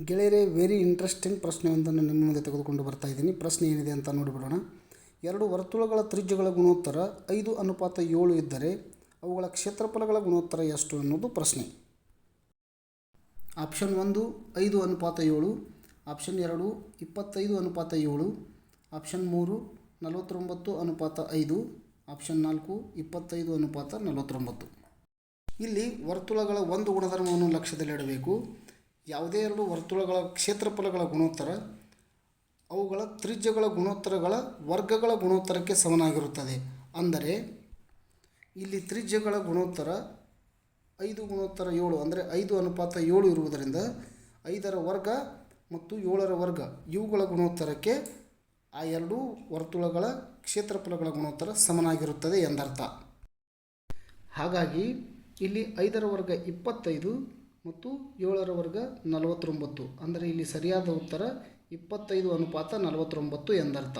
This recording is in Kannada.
ಗೆಳೆಯರೇ, ವೆರಿ ಇಂಟ್ರೆಸ್ಟಿಂಗ್ ಪ್ರಶ್ನೆಯೊಂದನ್ನು ನಿಮ್ಮ ಮುಂದೆ ತೆಗೆದುಕೊಂಡು ಬರ್ತಾ ಇದ್ದೀನಿ. ಪ್ರಶ್ನೆ ಏನಿದೆ ಅಂತ ನೋಡಿಬಿಡೋಣ. ಎರಡು ವರ್ತುಳಗಳ ತ್ರಿಜ್ಯಗಳ ಗುಣೋತ್ತರ 5:7 ಇದ್ದರೆ ಅವುಗಳ ಕ್ಷೇತ್ರಫಲಗಳ ಗುಣೋತ್ತರ ಎಷ್ಟು ಅನ್ನೋದು ಪ್ರಶ್ನೆ. Option 1 5:7, option 2 25:7, option 3 49:5, option 4 25:49. ಇಲ್ಲಿ ವರ್ತುಳಗಳ ಒಂದು ಗುಣಧರ್ಮವನ್ನು ಲಕ್ಷ್ಯದಲ್ಲಿಡಬೇಕು. ಯಾವುದೇ ಎರಡು ವರ್ತುಳಗಳ ಕ್ಷೇತ್ರಫಲಗಳ ಗುಣೋತ್ತರ ಅವುಗಳ ತ್ರಿಜ್ಯಗಳ ಗುಣೋತ್ತರಗಳ ವರ್ಗಗಳ ಗುಣೋತ್ತರಕ್ಕೆ ಸಮನಾಗಿರುತ್ತದೆ. ಅಂದರೆ ಇಲ್ಲಿ ತ್ರಿಜ್ಯಗಳ ಗುಣೋತ್ತರ 5:7 ಅಂದರೆ 5:7 ಇರುವುದರಿಂದ 5ರ ವರ್ಗ ಮತ್ತು 7ರ ವರ್ಗ ಇವುಗಳ ಗುಣೋತ್ತರಕ್ಕೆ ಆ ಎರಡೂ ವರ್ತುಳಗಳ ಕ್ಷೇತ್ರಫಲಗಳ ಗುಣೋತ್ತರ ಸಮನಾಗಿರುತ್ತದೆ ಎಂದರ್ಥ. ಹಾಗಾಗಿ ಇಲ್ಲಿ 5ರ ವರ್ಗ 25 ಮತ್ತು 7ರ ವರ್ಗ 49. ಅಂದರೆ ಇಲ್ಲಿ ಸರಿಯಾದ ಉತ್ತರ 25:49 ಎಂದರ್ಥ.